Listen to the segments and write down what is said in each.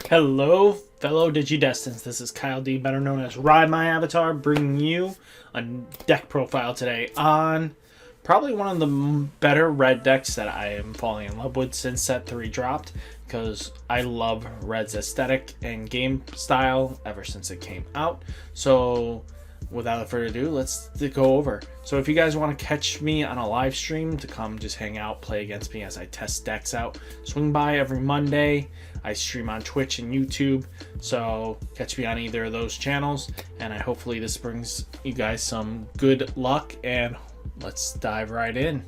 Hello, fellow Digidestins. This is Kyle D, better known as Ride My Avatar, bringing you a deck profile today on probably one of the better red decks that I am falling in love with since set 3 dropped, because I love red's aesthetic and game style ever since it came out. So without further ado, let's go over. So if you guys want to catch me on a live stream to come just hang out, play against me as I test decks out, swing by every Monday. I stream on Twitch and YouTube, so catch me on either of those channels, and hopefully this brings you guys some good luck, and let's dive right in.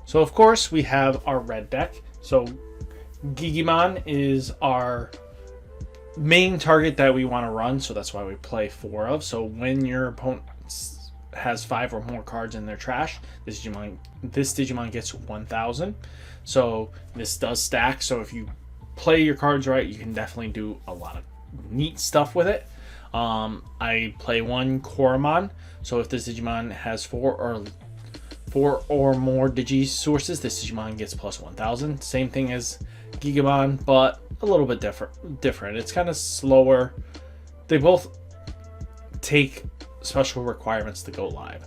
So of course we have our red deck. So Digimon is our main target that we want to run, so that's why we play 4 of. So when your opponent has 5 or more cards in their trash, this Digimon gets 1,000. So this does stack, so if you play your cards right, you can definitely do a lot of neat stuff with it. I play one Greymon, so if this Digimon has 4 or more Digi sources, this Digimon gets plus 1,000. Same thing as Digimon, but a little bit different. It's kind of slower. They both take special requirements to go live.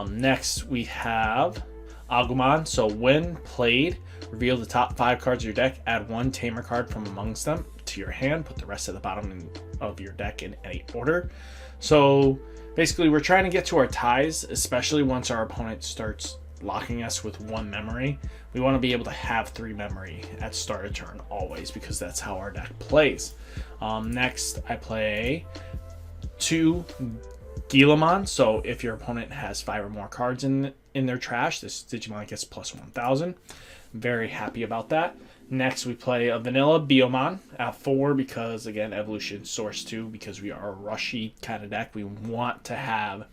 Next we have Agumon. So when played, reveal the top 5 cards of your deck, add 1 tamer card from amongst them to your hand, put the rest at the bottom of your deck in any order. So basically we're trying to get to our ties, especially once our opponent starts locking us with 1 memory. We want to be able to have 3 memory at start of turn always, because that's how our deck plays. Next I play 2 Greymon. So if your opponent has 5 or more cards in their trash, this Digimon gets plus 1,000. Very happy about that. Next we play a vanilla Biomon at 4, because again, evolution source 2, because we are a rushy kind of deck. We want to have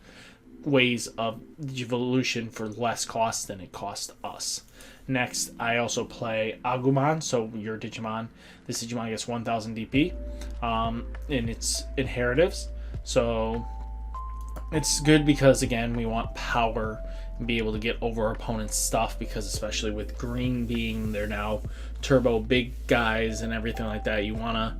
ways of evolution for less cost than it costs us. Next I also play Agumon. So your Digimon, this Digimon gets 1,000 DP in its inheritatives. So it's good because again, we want power and be able to get over opponent's stuff, because especially with green being they're now turbo big guys and everything like that, you want to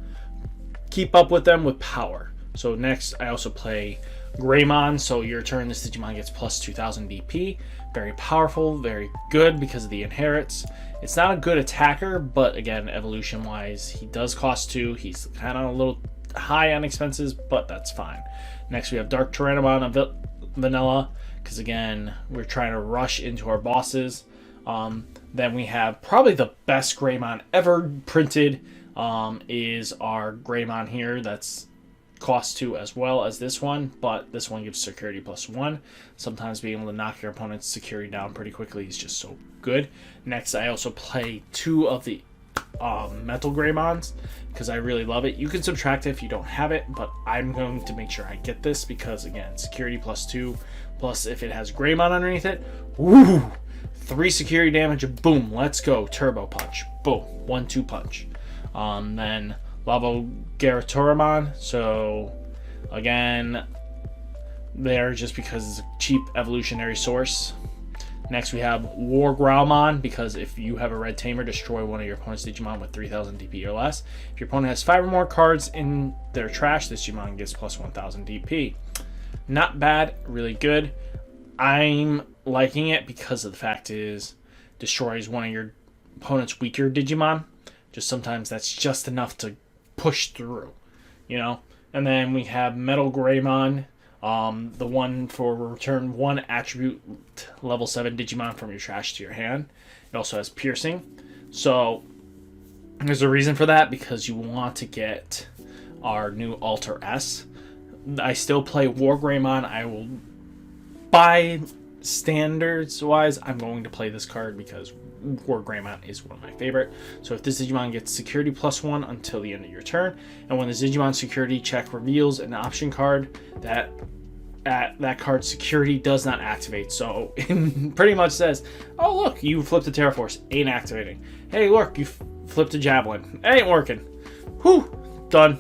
keep up with them with power. So next I also play Greymon. So your turn, this Digimon gets plus 2,000 DP. Very powerful, very good because of the inherits. It's not a good attacker, but again, evolution wise, he does cost 2. He's kind of a little high on expenses, but that's fine. Next we have Dark Tyrannomon of vanilla, because again, we're trying to rush into our bosses. Then we have probably the best Greymon ever printed, is our Greymon here. That's cost 2 as well as this one, but this one gives security plus 1. Sometimes being able to knock your opponent's security down pretty quickly is just so good. Next I also play 2 of the Metal Greymons, because I really love it. You can subtract it if you don't have it, but I'm going to make sure I get this, because again, security plus 2, plus if it has Greymon underneath it, woo, 3 security damage, boom, let's go, turbo punch, boom, 1-2 punch. Then Lavo Garatoramon. So again, there just because it's a cheap evolutionary source. Next we have War Greymon, because if you have a red tamer, destroy one of your opponent's Digimon with 3,000 DP or less. If your opponent has 5 or more cards in their trash, this Digimon gets plus 1,000 DP. Not bad, really good. I'm liking it because of the fact is destroys one of your opponent's weaker Digimon. Just sometimes that's just enough to push through, you know. And then we have Metal Greymon. The one for return 1 attribute level 7 Digimon from your trash to your hand. It also has piercing. So there's a reason for that, because you want to get our new Alter S. I still play War Greymon. I will, by standards wise, I'm going to play this card because War Greymon is one of my favorite. So if this Digimon gets security plus 1 until the end of your turn, and when the Digimon security check reveals an option card, that card's security does not activate. So it pretty much says, oh look, you flipped a Terraforce, ain't activating. Hey look, you flipped a Javelin, ain't working. Whew, done.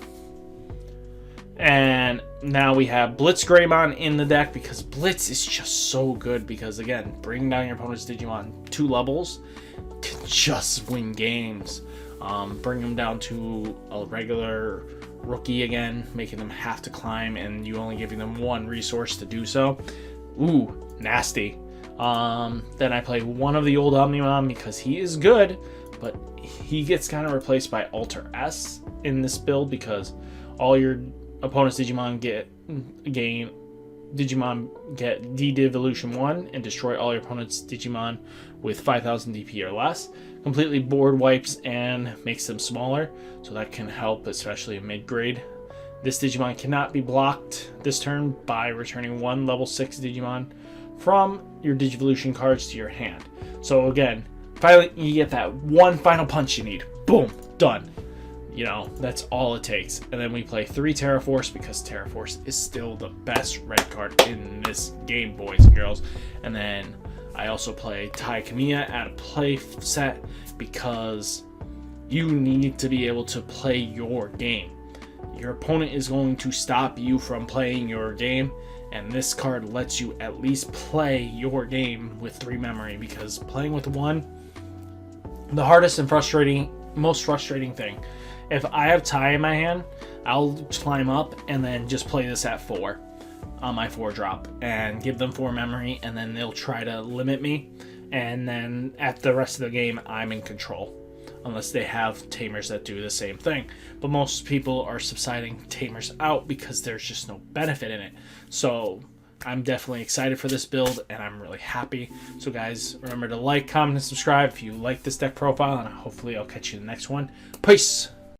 And now we have Blitz Greymon in the deck because Blitz is just so good because, again, bringing down your opponent's Digimon 2 levels can just win games. Bring them down to a regular rookie again, making them have to climb and you only giving them 1 resource to do so. Ooh, nasty. Then I play one of the old Omnimon because he is good, but he gets kind of replaced by Alter S in this build because all your opponent's Digimon get D-Devolution 1 and destroy all your opponent's Digimon with 5000 DP or less. Completely board wipes and makes them smaller, so that can help, especially in mid-grade. This Digimon cannot be blocked this turn by returning 1 level 6 Digimon from your Digivolution cards to your hand. So again, finally you get that one final punch you need. Boom, done. You know, that's all it takes. And then we play 3 Terraforce because Terraforce is still the best red card in this game, boys and girls. And then I also play Tai Kamiya at a play set because you need to be able to play your game. Your opponent is going to stop you from playing your game, and this card lets you at least play your game with 3 memory, because playing with 1, the hardest and most frustrating thing. If I have Tai in my hand, I'll climb up and then just play this at 4 on my 4 drop and give them 4 memory, and then they'll try to limit me, and then at the rest of the game I'm in control, unless they have tamers that do the same thing. But most people are subsiding tamers out because there's just no benefit in it. So I'm definitely excited for this build, and I'm really happy. So guys, remember to like, comment, and subscribe if you like this deck profile, and hopefully I'll catch you in the next one. Peace!